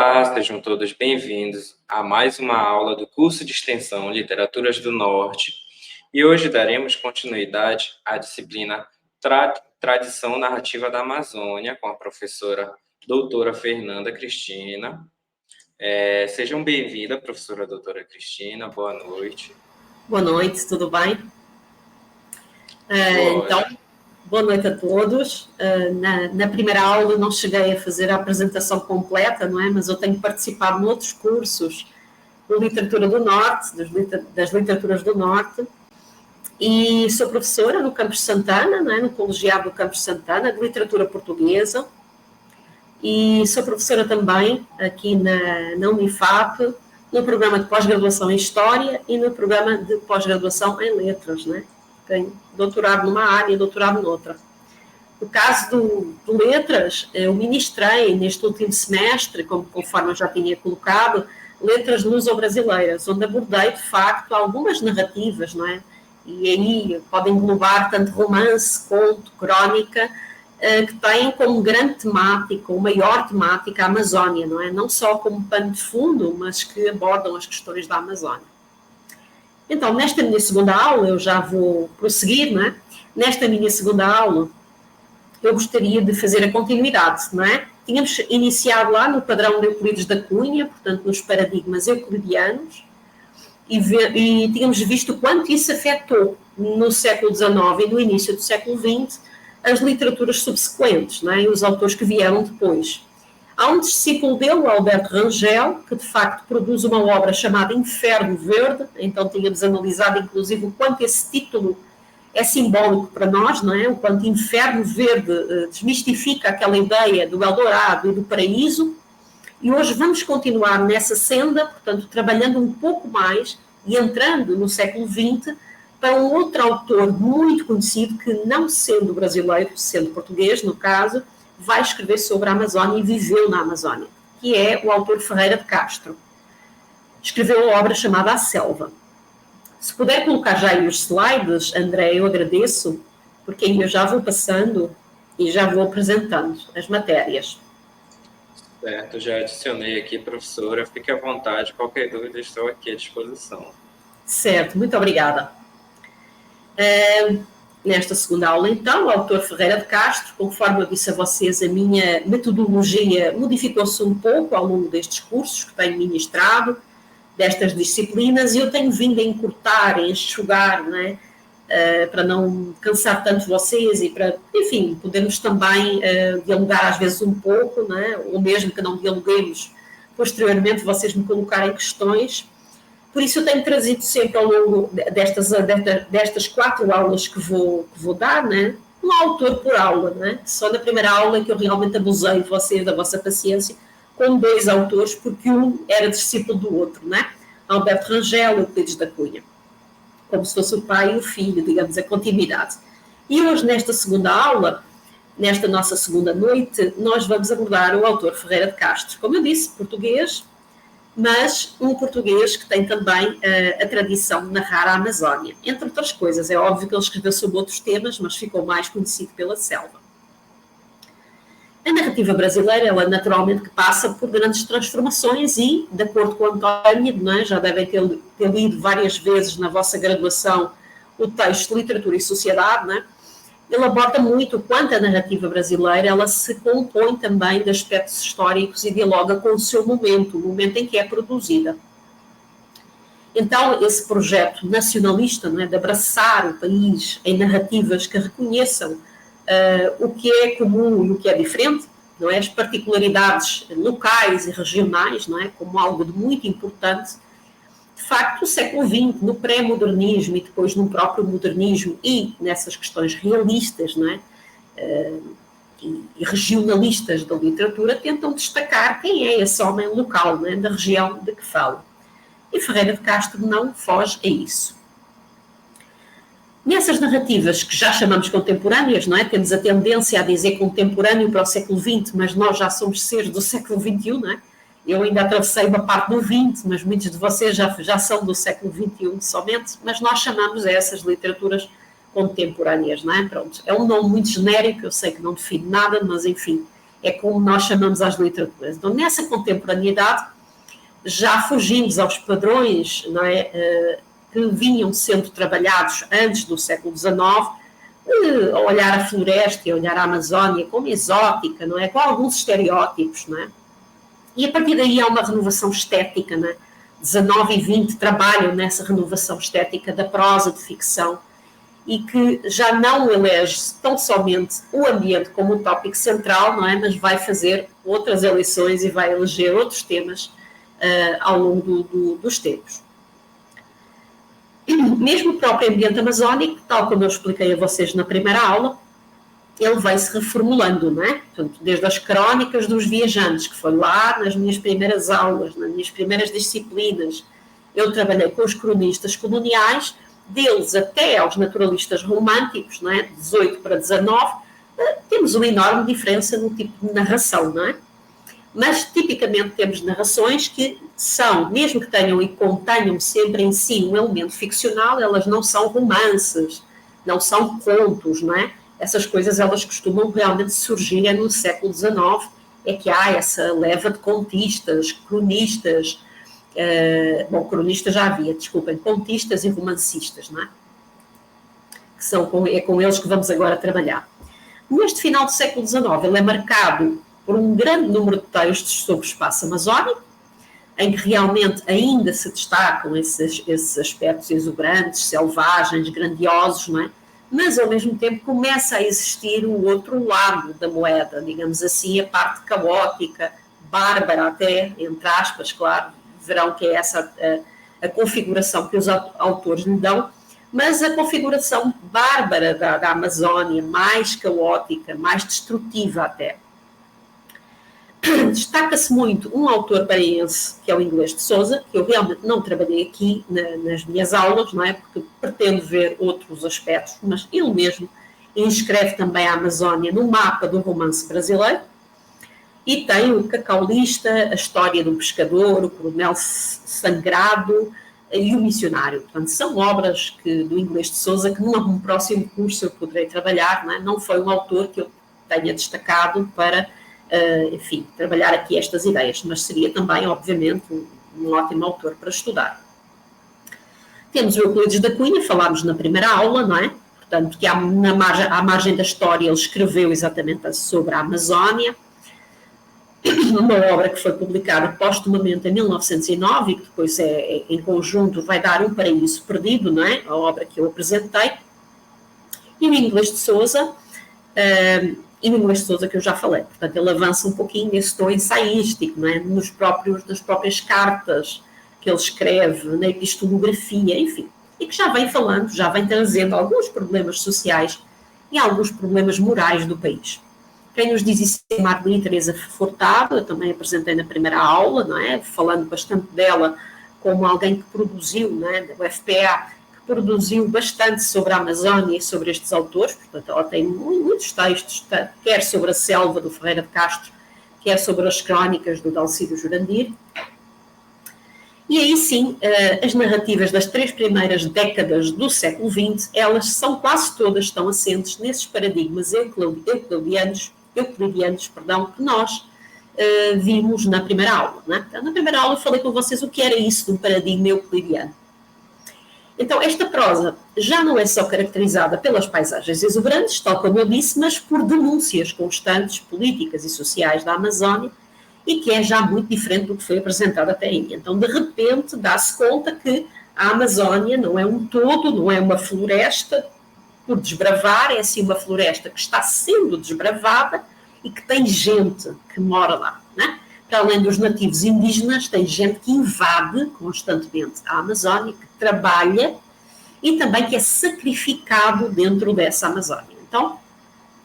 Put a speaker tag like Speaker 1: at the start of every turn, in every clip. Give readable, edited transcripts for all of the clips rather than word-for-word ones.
Speaker 1: Olá, sejam todos bem-vindos a mais uma aula do curso de extensão Literaturas do Norte. E hoje daremos continuidade à disciplina Tradição Narrativa da Amazônia, com a professora doutora Fernanda Cristina. Sejam bem-vindas, professora doutora Cristina, boa noite.
Speaker 2: Boa noite, tudo bem? Então, boa noite a todos. Na primeira aula não cheguei a fazer a apresentação completa, não é? Mas eu tenho participado noutros cursos de Literatura do Norte, das Literaturas do Norte, e sou professora no Campos Santana, não é? No Colegiado do Campos Santana, de Literatura Portuguesa, e sou professora também aqui na Unifap, no programa de pós-graduação em História e no programa de pós-graduação em Letras, né? Tenho doutorado numa área e doutorado noutra. No caso do Letras, eu ministrei neste último semestre, conforme eu já tinha colocado, Letras luso-brasileiras, onde abordei, de facto, algumas narrativas, não é? E aí podem englobar tanto romance, conto, crónica, que têm como grande temática, ou maior temática, a Amazónia, não é? Não só como pano de fundo, mas que abordam as questões da Amazónia. Então, nesta minha segunda aula, eu já vou prosseguir, não é? Nesta minha segunda aula, eu gostaria de fazer a continuidade, não é? Tínhamos iniciado lá no padrão de Euclides da Cunha, portanto, nos paradigmas euclidianos, e tínhamos visto quanto isso afetou no século XIX e no início do século XX as literaturas subsequentes, não é? E os autores que vieram depois. Há um discípulo dele, o Alberto Rangel, que de facto produz uma obra chamada Inferno Verde, então tínhamos analisado inclusive o quanto esse título é simbólico para nós, não é? O quanto Inferno Verde desmistifica aquela ideia do Eldorado e do paraíso, e hoje vamos continuar nessa senda, portanto, trabalhando um pouco mais e entrando no século XX para um outro autor muito conhecido que, não sendo brasileiro, sendo português, no caso, vai escrever sobre a Amazónia e viveu na Amazónia, que é o autor Ferreira de Castro. Escreveu a obra chamada A Selva. Se puder colocar já aí os slides, André, eu agradeço, porque aí eu já vou passando e já vou apresentando as matérias.
Speaker 1: Certo, já adicionei aqui, professora, fique à vontade, qualquer dúvida estou aqui à disposição.
Speaker 2: Certo, muito obrigada. Nesta segunda aula, então, o autor Ferreira de Castro, conforme eu disse a vocês, a minha metodologia modificou-se um pouco ao longo destes cursos que tenho ministrado, destas disciplinas, e eu tenho vindo a encurtar, a enxugar, não é? Para não cansar tanto vocês e para, enfim, podermos também dialogar às vezes um pouco, não é? Ou mesmo que não dialoguemos, posteriormente vocês me colocarem questões. Por isso eu tenho trazido sempre ao longo destas 4 aulas que vou dar, né, um autor por aula, né? Só na primeira aula que eu realmente abusei de vocês, da vossa paciência, com 2 autores, porque um era discípulo do outro, né? Alberto Rangel e Euclides da Cunha, como se fosse o pai e o filho, digamos, a continuidade. E hoje, nesta segunda aula, nesta nossa segunda noite, nós vamos abordar o autor Ferreira de Castro, como eu disse, português, mas um português que tem também a tradição de narrar a Amazónia. Entre outras coisas, é óbvio que ele escreveu sobre outros temas, mas ficou mais conhecido pela selva. A narrativa brasileira, ela naturalmente que passa por grandes transformações e, de acordo com António, não é? Já devem ter lido várias vezes na vossa graduação o texto Literatura e Sociedade, não é? Ele aborda muito o quanto a narrativa brasileira ela se compõe também de aspectos históricos e dialoga com o seu momento, o momento em que é produzida. Então, esse projeto nacionalista, não é, de abraçar o país em narrativas que reconheçam o que é comum e o que é diferente, não é, as particularidades locais e regionais, não é, como algo de muito importante. De facto, o século XX, no pré-modernismo e depois no próprio modernismo e nessas questões realistas, não é? E regionalistas da literatura, tentam destacar quem é esse homem local, não é? Da região de que fala. E Ferreira de Castro não foge a isso. Nessas narrativas que já chamamos contemporâneas, não é? Temos a tendência a dizer contemporâneo para o século XX, mas nós já somos seres do século XXI, não é? Eu ainda atravessei uma parte do XX, mas muitos de vocês já são do século XXI somente, mas nós chamamos essas literaturas contemporâneas, não é? Pronto, é um nome muito genérico, eu sei que não define nada, mas enfim, é como nós chamamos as literaturas. Então, nessa contemporaneidade, já fugimos aos padrões, não é, que vinham sendo trabalhados antes do século XIX, olhar a floresta e olhar a Amazónia como exótica, não é, com alguns estereótipos, não é? E a partir daí há uma renovação estética, não é? 19 e 20 trabalham nessa renovação estética da prosa de ficção e que já não elege tão somente o ambiente como o tópico central, não é? Mas vai fazer outras eleições e vai eleger outros temas ao longo dos tempos. Mesmo o próprio ambiente amazónico, tal como eu expliquei a vocês na primeira aula, ele vai se reformulando, não é? Portanto, desde as crónicas dos viajantes, que foi lá nas minhas primeiras aulas, nas minhas primeiras disciplinas, eu trabalhei com os cronistas coloniais, deles até aos naturalistas românticos, não é? 18 para 19, temos uma enorme diferença no tipo de narração, não é? Mas, tipicamente, temos narrações que são, mesmo que tenham e contenham sempre em si um elemento ficcional, elas não são romances, não são contos, não é? Essas coisas, elas costumam realmente surgir no século XIX, é que há essa leva de contistas, cronistas, cronistas já havia, desculpem, contistas e romancistas, não é? É com eles que vamos agora trabalhar. Neste final do século XIX, ele é marcado por um grande número de textos sobre o espaço amazónico, em que realmente ainda se destacam esses aspectos exuberantes, selvagens, grandiosos, não é? Mas, ao mesmo tempo, começa a existir o outro lado da moeda, digamos assim, a parte caótica, bárbara até, entre aspas, claro, verão que é essa a configuração que os autores lhe dão, mas a configuração bárbara da Amazónia, mais caótica, mais destrutiva até. Destaca-se muito um autor paraense, que é o Inglês de Sousa, que eu realmente não trabalhei aqui nas minhas aulas, não é? Porque pretendo ver outros aspectos, mas ele mesmo inscreve também a Amazónia no mapa do romance brasileiro, e tem o Cacaulista, a história do pescador, o Coronel Sangrado e o Missionário. Portanto, são obras do Inglês de Sousa que num próximo curso eu poderei trabalhar, não é? Não foi um autor que eu tenha destacado para enfim, trabalhar aqui estas ideias, mas seria também, obviamente, um ótimo autor para estudar. Temos o Euclides da Cunha, falámos na primeira aula, não é? Portanto, que à margem da história ele escreveu exatamente sobre a Amazónia, uma obra que foi publicada póstumamente em 1909 e que depois, em conjunto, vai dar Um Paraíso Perdido, não é? A obra que eu apresentei. E o Inglês de Sousa... e no Inglês de Sousa que eu já falei, portanto ele avança um pouquinho nesse tom ensaístico, não é? Nas próprias cartas que ele escreve, na epistolografia, enfim, e que já vem falando, já vem trazendo alguns problemas sociais e alguns problemas morais do país. Quem nos diz isso é Margarida Teresa Furtado, eu também apresentei na primeira aula, não é? Falando bastante dela como alguém que produziu, não é? Do FPA, produziu bastante sobre a Amazónia e sobre estes autores, portanto ela tem muitos textos, quer sobre a selva do Ferreira de Castro, quer sobre as crónicas do Dalcídio Jurandir. E aí sim, as narrativas das 3 primeiras décadas do século XX, elas são quase todas, estão assentes nesses paradigmas euclidianos, que nós vimos na primeira aula. Não é? Então, na primeira aula eu falei com vocês o que era isso de um paradigma euclidiano. Então, esta prosa já não é só caracterizada pelas paisagens exuberantes, tal como eu disse, mas por denúncias constantes, políticas e sociais da Amazónia, e que é já muito diferente do que foi apresentado até aí. Então, de repente, dá-se conta que a Amazónia não é um todo, não é uma floresta por desbravar, é assim uma floresta que está sendo desbravada e que tem gente que mora lá, né? Para além dos nativos indígenas, tem gente que invade constantemente a Amazónia, que trabalha e também que é sacrificado dentro dessa Amazónia. Então,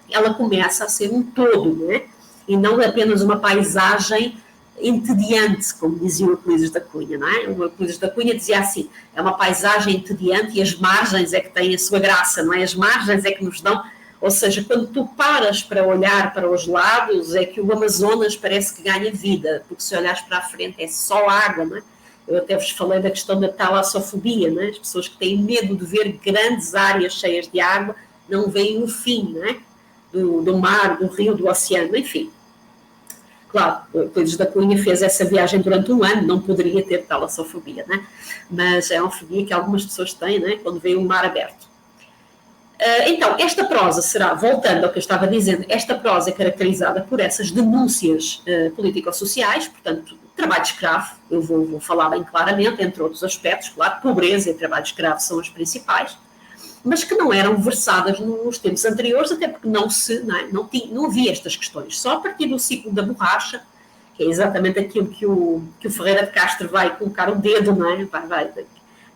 Speaker 2: ela começa a ser um todo, não é? E não apenas uma paisagem entediante, como dizia o Euclides da Cunha, não é? O Euclides da Cunha dizia assim, é uma paisagem entediante e as margens é que têm a sua graça, não é? As margens é que nos dão... Ou seja, quando tu paras para olhar para os lados, é que o Amazonas parece que ganha vida, porque se olhares para a frente é só água, não é? Eu até vos falei da questão da talassofobia, não é? As pessoas que têm medo de ver grandes áreas cheias de água não veem o fim, não é? Do mar, do rio, do oceano, enfim. claro, Euclides da Cunha fez essa viagem durante um ano, não poderia ter talassofobia, né? Mas é uma fobia que algumas pessoas têm, né? Quando vê um mar aberto. Então, esta prosa será, voltando ao que eu estava dizendo, esta prosa é caracterizada por essas denúncias político-sociais, portanto, trabalho escravo, eu vou falar bem claramente, entre outros aspectos, claro, pobreza e trabalho escravo são as principais, mas que não eram versadas nos tempos anteriores, até porque não havia estas questões. Só a partir do ciclo da borracha, que é exatamente aquilo que o Ferreira de Castro vai colocar o dedo, não é?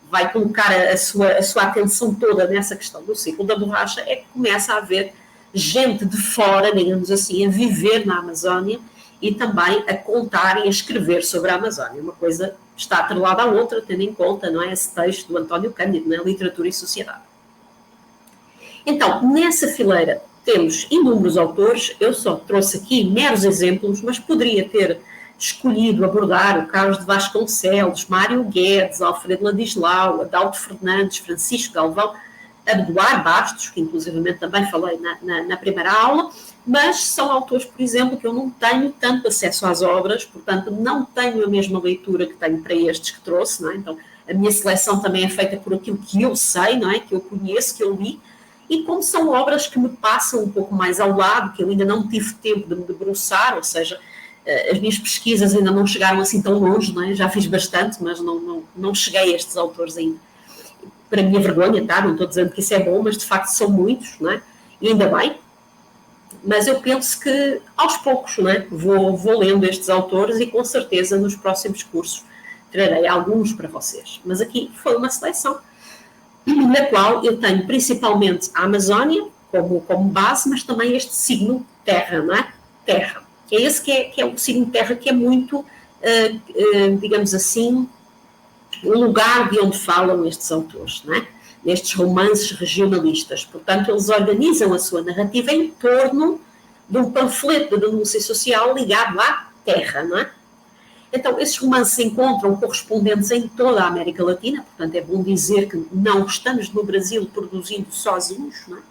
Speaker 2: Vai colocar a sua atenção toda nessa questão do ciclo da borracha, é que começa a haver gente de fora, digamos assim, a viver na Amazónia e também a contar e a escrever sobre a Amazónia. Uma coisa está atrelada à outra, tendo em conta, não é, esse texto do António Cândido, na Literatura e Sociedade. Então, nessa fileira temos inúmeros autores, eu só trouxe aqui meros exemplos, mas poderia ter escolhido abordar o Carlos de Vasconcelos, Mário Guedes, Alfredo Ladislau, Adalto Fernandes, Francisco Galvão, Abdoar Bastos, que inclusivamente também falei na primeira aula, mas são autores, por exemplo, que eu não tenho tanto acesso às obras, portanto não tenho a mesma leitura que tenho para estes que trouxe, não é? Então a minha seleção também é feita por aquilo que eu sei, não é? Que eu conheço, que eu li, e como são obras que me passam um pouco mais ao lado, que eu ainda não tive tempo de me debruçar, ou seja, as minhas pesquisas ainda não chegaram assim tão longe, não é? Já fiz bastante, mas não cheguei a estes autores ainda. Para a minha vergonha, tá? Não estou dizendo que isso é bom, mas de facto são muitos, não é? E ainda bem. Mas eu penso que aos poucos, não é? Vou lendo estes autores e com certeza nos próximos cursos trarei alguns para vocês. Mas aqui foi uma seleção na qual eu tenho principalmente a Amazónia como base, mas também este signo terra, não é? Terra. É esse que é o signo terra que é muito, digamos assim, o lugar de onde falam estes autores, não é? Nestes romances regionalistas. Portanto, eles organizam a sua narrativa em torno de um panfleto de denúncia social ligado à terra, não é? Então, esses romances se encontram correspondentes em toda a América Latina, portanto, é bom dizer que não estamos no Brasil produzindo sozinhos, não é?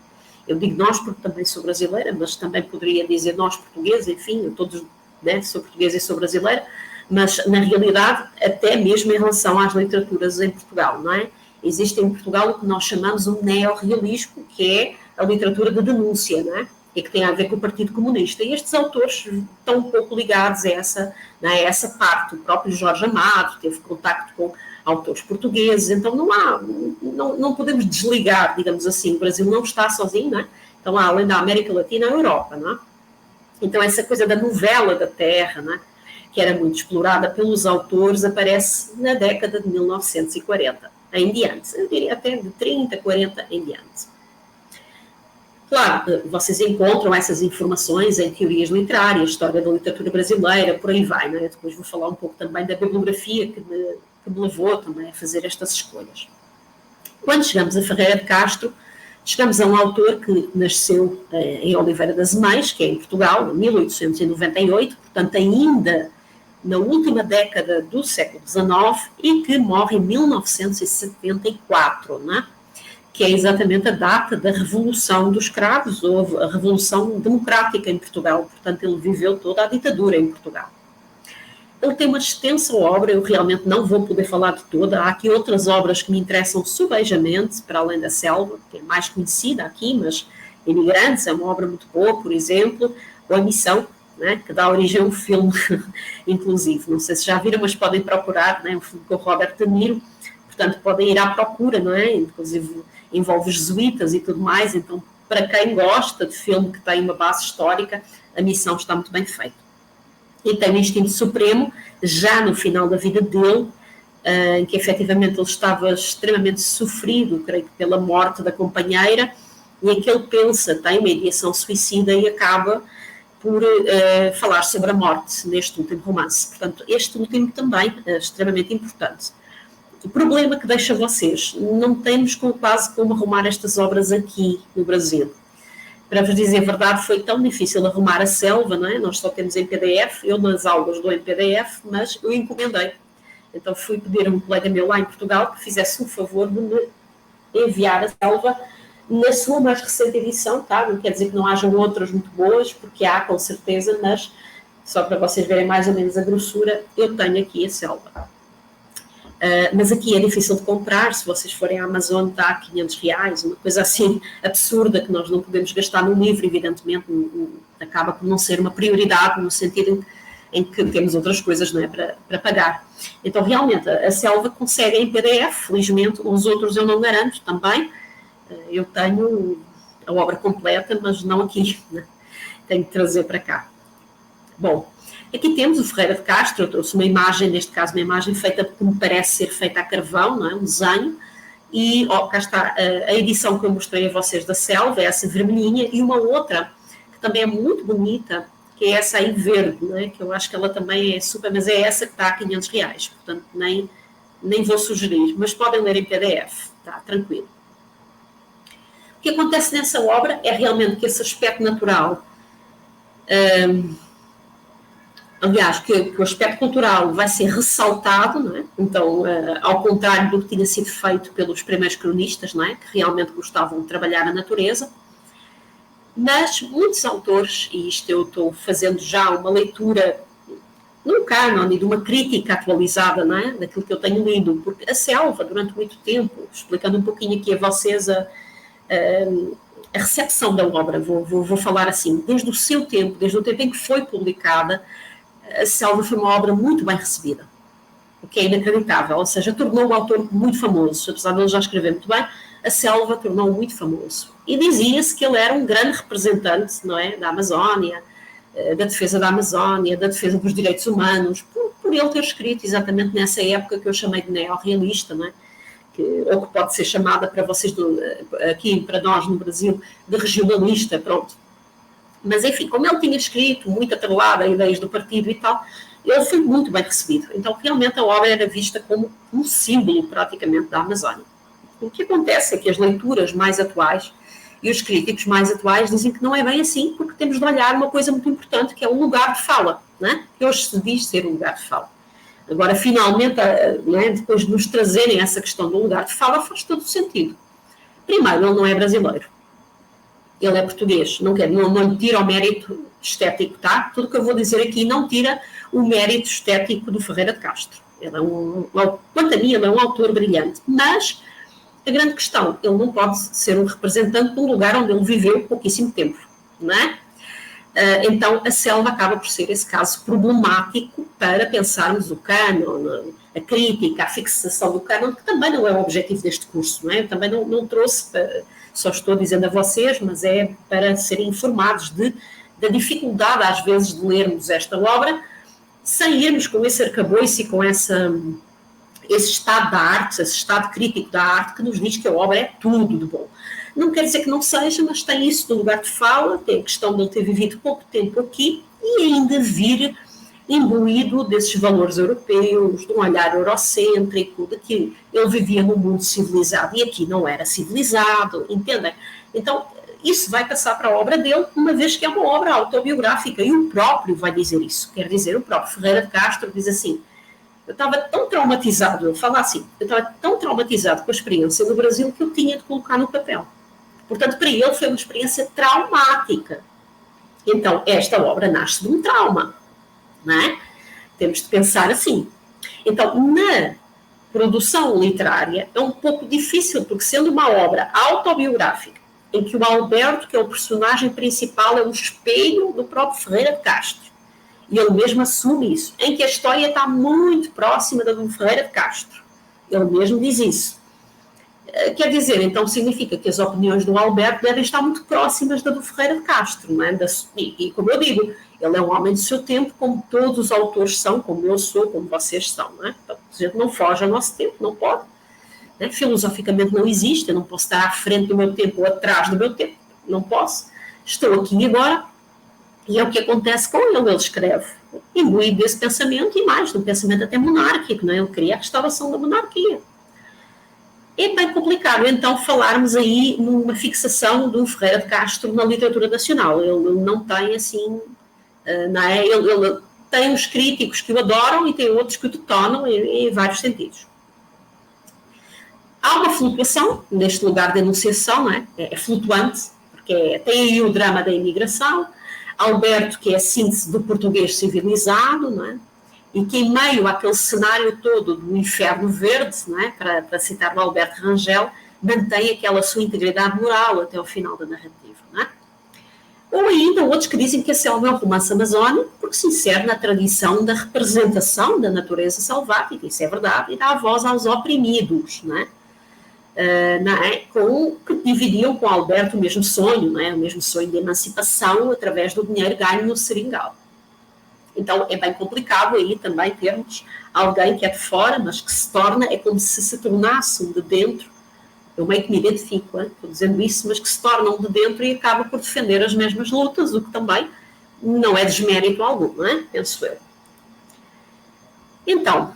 Speaker 2: Eu digo nós porque também sou brasileira, mas também poderia dizer nós portugueses, enfim, eu todos, né, sou portuguesa e sou brasileira, mas na realidade, até mesmo em relação às literaturas em Portugal, não é? Existe em Portugal o que nós chamamos um neorrealismo, que é a literatura de denúncia, não é? E que tem a ver com o Partido Comunista. E estes autores estão um pouco ligados a essa parte. O próprio Jorge Amado teve contacto com autores portugueses, então não podemos desligar, digamos assim, o Brasil não está sozinho, não é? Então, além da América Latina, a Europa, não é? Então, essa coisa da novela da terra, não é? Que era muito explorada pelos autores, aparece na década de 1940 em diante, eu diria até de 30, 40 em diante. Claro, vocês encontram essas informações em teorias literárias, história da literatura brasileira, por aí vai, não é? Depois vou falar um pouco também da bibliografia que me levou também a fazer estas escolhas. Quando chegamos a Ferreira de Castro, chegamos a um autor que nasceu em Oliveira das Mães, que é em Portugal, em 1898, portanto ainda na última década do século XIX, e que morre em 1974, né? Que é exatamente a data da Revolução dos Cravos, ou a Revolução Democrática em Portugal, portanto ele viveu toda a ditadura em Portugal. Ele tem uma extensa obra, eu realmente não vou poder falar de toda, há aqui outras obras que me interessam subejamente, para além da Selva, que é mais conhecida aqui, mas Imigrantes é uma obra muito boa, por exemplo, ou A Missão, né, que dá origem a um filme, inclusive. Não sei se já viram, mas podem procurar, né, um filme com o Robert De Niro, portanto podem ir à procura, não é? Inclusive envolve os jesuítas e tudo mais, então para quem gosta de filme que tem uma base histórica, A Missão está muito bem feita. E tem o Instinto Supremo, já no final da vida dele, em que efetivamente ele estava extremamente sofrido, creio que pela morte da companheira, e em que ele pensa, tem uma ideação suicida e acaba por falar sobre a morte neste último romance. Portanto, este último também é extremamente importante. O problema que deixa vocês, não temos quase como arrumar estas obras aqui no Brasil. Para vos dizer a verdade, foi tão difícil arrumar a Selva, não é? Nós só temos em PDF, eu nas aulas dou em PDF, mas eu encomendei. Então fui pedir a um colega meu lá em Portugal que fizesse o favor de me enviar a Selva na sua mais recente edição, tá? Não quer dizer que não hajam outras muito boas, porque há com certeza, mas só para vocês verem mais ou menos a grossura, eu tenho aqui a selva. Mas aqui é difícil de comprar, se vocês forem à Amazon está a R$500, uma coisa assim absurda que nós não podemos gastar no livro, evidentemente, acaba por não ser uma prioridade no sentido em que temos outras coisas, não é, para pagar. Então, realmente, a selva consegue em PDF, felizmente, os outros eu não garanto também. Eu tenho a obra completa, mas não aqui, né? Tenho que trazer para cá. Bom, aqui temos o Ferreira de Castro, eu trouxe uma imagem, neste caso uma imagem feita, que me parece ser feita a carvão, não é? Um desenho, e cá está a edição que eu mostrei a vocês da selva, essa vermelhinha, e uma outra, que também é muito bonita, que é essa aí verde, né? Que eu acho que ela também é super, mas é essa que está a R$500, portanto nem vou sugerir, mas podem ler em PDF, está tranquilo. O que acontece nessa obra é realmente que esse aspecto natural, aliás, que o aspecto cultural vai ser ressaltado, não é? Então, ao contrário do que tinha sido feito pelos primeiros cronistas, não é? Que realmente gostavam de trabalhar a natureza, mas muitos autores, e isto eu estou fazendo já uma leitura num cânone de uma crítica atualizada, não é? Daquilo que eu tenho lido, porque a selva, durante muito tempo, explicando um pouquinho aqui a vocês a recepção da obra, vou falar assim, desde o seu tempo, desde o tempo em que foi publicada, a selva foi uma obra muito bem recebida, o que é inacreditável, ou seja, tornou o autor muito famoso, apesar de ele já escrever muito bem, a selva tornou-o muito famoso. E dizia-se que ele era um grande representante, não é, da Amazónia, da defesa da Amazónia, da defesa dos direitos humanos, por ele ter escrito exatamente nessa época que eu chamei de neorrealista, não é? Ou que pode ser chamada para vocês, aqui para nós no Brasil, de regionalista, pronto. Mas, enfim, como ele tinha escrito, muito atrelado a ideias do partido e tal, ele foi muito bem recebido. Então, realmente, a obra era vista como um símbolo, praticamente, da Amazónia. O que acontece é que as leituras mais atuais e os críticos mais atuais dizem que não é bem assim, porque temos de olhar uma coisa muito importante, que é o lugar de fala, né? Que hoje se diz ser o lugar de fala. Agora, finalmente, né, depois de nos trazerem essa questão do lugar de fala, faz todo o sentido. Primeiro, ele não é brasileiro. Ele é português. Não lhe tira o mérito estético, tá? Tudo que eu vou dizer aqui não tira o mérito estético do Ferreira de Castro. Ele é quanto a mim, ele é um autor brilhante. Mas a grande questão, ele não pode ser um representante de um lugar onde ele viveu pouquíssimo tempo, não é? Então, a selva acaba por ser esse caso problemático para pensarmos o cânon, a crítica, a fixação do cânon, que também não é o objetivo deste curso, não é? Eu também não trouxe, só estou dizendo a vocês, mas é para serem informados da dificuldade, às vezes, de lermos esta obra, sem irmos com esse arcabouço e com esse estado da arte, esse estado crítico da arte, que nos diz que a obra é tudo de bom. Não quer dizer que não seja, mas tem isso do lugar de fala, tem a questão de ele ter vivido pouco tempo aqui e ainda vir imbuído desses valores europeus, de um olhar eurocêntrico, de que ele vivia num mundo civilizado e aqui não era civilizado, entendem? Então, isso vai passar para a obra dele, uma vez que é uma obra autobiográfica, e o próprio vai dizer isso. Quer dizer, o próprio Ferreira de Castro diz assim: eu estava tão traumatizado, ele fala assim, eu estava tão traumatizado com a experiência no Brasil que eu tinha de colocar no papel. Portanto, para ele foi uma experiência traumática. Então, esta obra nasce de um trauma, não é? Temos de pensar assim. Então, na produção literária é um pouco difícil, porque sendo uma obra autobiográfica, em que o Alberto, que é o personagem principal, é um espelho do próprio Ferreira de Castro, e ele mesmo assume isso, em que a história está muito próxima da do Ferreira de Castro. Ele mesmo diz isso. Quer dizer, então significa que as opiniões do Alberto devem estar muito próximas da do Ferreira de Castro, não é? E como eu digo, ele é um homem do seu tempo, como todos os autores são, como eu sou, como vocês são, não é? Então, a gente não foge ao nosso tempo, não pode. Né? Filosoficamente não existe, eu não posso estar à frente do meu tempo ou atrás do meu tempo, não posso. Estou aqui agora, e é o que acontece com ele. Ele escreve imbuído desse pensamento e mais, de um pensamento até monárquico, não é? Ele queria a restauração da monarquia. É bem complicado, então, falarmos aí numa fixação do Ferreira de Castro na literatura nacional. Ele não tem, assim, não é? Ele tem os críticos que o adoram e tem outros que o detonam em vários sentidos. Há uma flutuação neste lugar de enunciação, não é? É flutuante, porque tem aí o drama da imigração, Alberto, que é a síntese do português civilizado, não é? E que em meio àquele cenário todo do inferno verde, não é? Para citar o Alberto Rangel, mantém aquela sua integridade moral até o final da narrativa, não é? Ou ainda outros que dizem que a selva é um romance amazónico porque se insere na tradição da representação da natureza selvática, isso é verdade, e dá voz aos oprimidos, não é? Que dividiam com Alberto o mesmo sonho, não é? O mesmo sonho de emancipação através do dinheiro ganho no seringal. Então é bem complicado aí também termos alguém que é de fora, mas que se torna, é como se tornasse um de dentro. Eu meio que me identifico, estou dizendo isso, mas que se tornam de dentro e acaba por defender as mesmas lutas, o que também não é desmérito algum, não é? Penso eu. Então,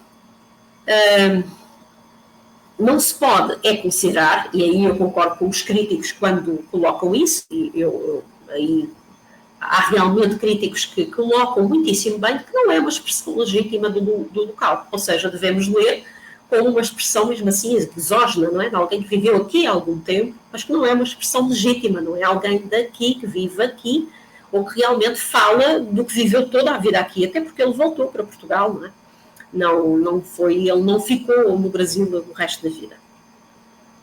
Speaker 2: não se pode considerar, e aí eu concordo com os críticos quando colocam isso, e aí há realmente críticos que colocam muitíssimo bem que não é uma expressão legítima do local, ou seja, devemos ler com uma expressão mesmo assim exógena, não é? De alguém que viveu aqui há algum tempo, mas que não é uma expressão legítima, não é alguém daqui, que vive aqui, ou que realmente fala do que viveu toda a vida aqui, até porque ele voltou para Portugal, não é? Ele não ficou no Brasil o resto da vida.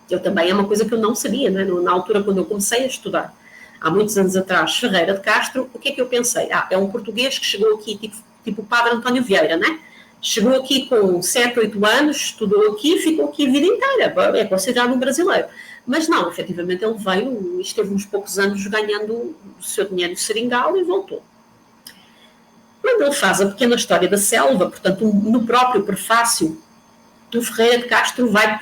Speaker 2: Eu também, é uma coisa que eu não sabia, não é? Na altura, quando eu comecei a estudar, há muitos anos atrás, Ferreira de Castro, o que é que eu pensei? É um português que chegou aqui, tipo o padre António Vieira, não é? Chegou aqui com 7, 8 anos, estudou aqui, ficou aqui a vida inteira, é considerado um brasileiro. Mas não, efetivamente ele veio e esteve uns poucos anos ganhando o seu dinheiro no seringal e voltou. Quando ele faz a pequena história da selva, portanto, no próprio prefácio, o Ferreira de Castro vai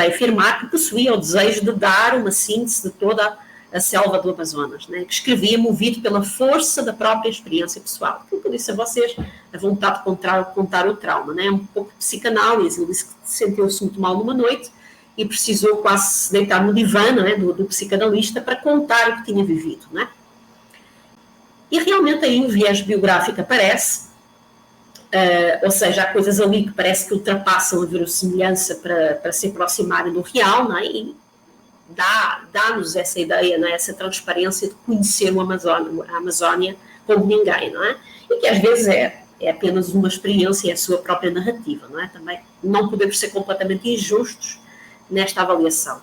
Speaker 2: afirmar que possuía o desejo de dar uma síntese de toda a selva do Amazonas, né, que escrevia movido pela força da própria experiência pessoal. Aquilo que eu disse a vocês, a vontade de contar o trauma, né, um pouco de psicanálise. Ele disse que sentiu-se muito mal numa noite e precisou quase se deitar no divã, né, do psicanalista para contar o que tinha vivido, né. E realmente aí o viés biográfico aparece, ou seja, há coisas ali que parece que ultrapassam a verossimilhança para se aproximarem do real, não é? E dá-nos essa ideia, não é? Essa transparência de conhecer a Amazónia como ninguém, não é? E que às vezes é apenas uma experiência, é a sua própria narrativa, não é? Também não podemos ser completamente injustos nesta avaliação.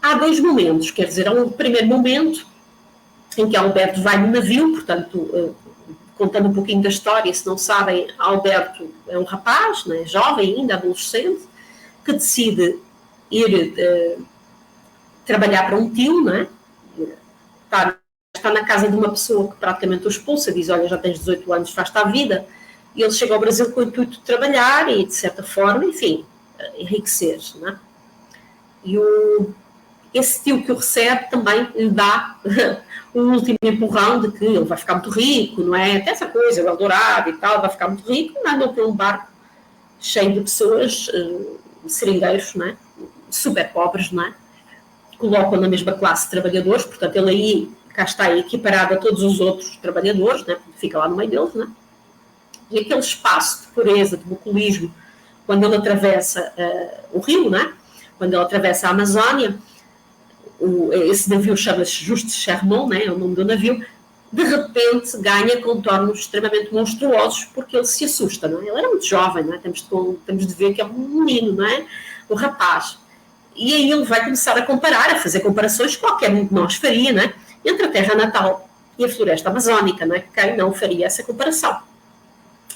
Speaker 2: Há dois momentos, quer dizer, há um primeiro momento em que Alberto vai no navio, portanto, contando um pouquinho da história, se não sabem, Alberto é um rapaz, né, jovem ainda, adolescente, que decide ir trabalhar para um tio, né, está na casa de uma pessoa que praticamente o expulsa, diz, olha, já tens 18 anos, faz-te a vida, e ele chega ao Brasil com o intuito de trabalhar e, de certa forma, enfim, enriquecer, né? E esse tio que o recebe também lhe dá um último empurrão de que ele vai ficar muito rico, não é? Até essa coisa, o Eldorado e tal, vai ficar muito rico, mandam para um barco cheio de pessoas, seringueiros, não é? Super pobres, não é? Colocam na mesma classe de trabalhadores, portanto ele aí, cá está equiparado a todos os outros trabalhadores, né? Fica lá no meio deles, não é? E aquele espaço de pureza, de bucolismo, quando ele atravessa o rio, não é? Quando ele atravessa a Amazónia, esse navio chama-se Juste Chermont, né, é o nome do navio, de repente ganha contornos extremamente monstruosos porque ele se assusta, não é? Ele era muito jovem, não é? Temos de ver que é um menino, não é? O rapaz. E aí ele vai começar a comparar, a fazer comparações que qualquer um de nós faria, não é? Entre a terra natal e a floresta amazónica, não é? Quem não faria essa comparação?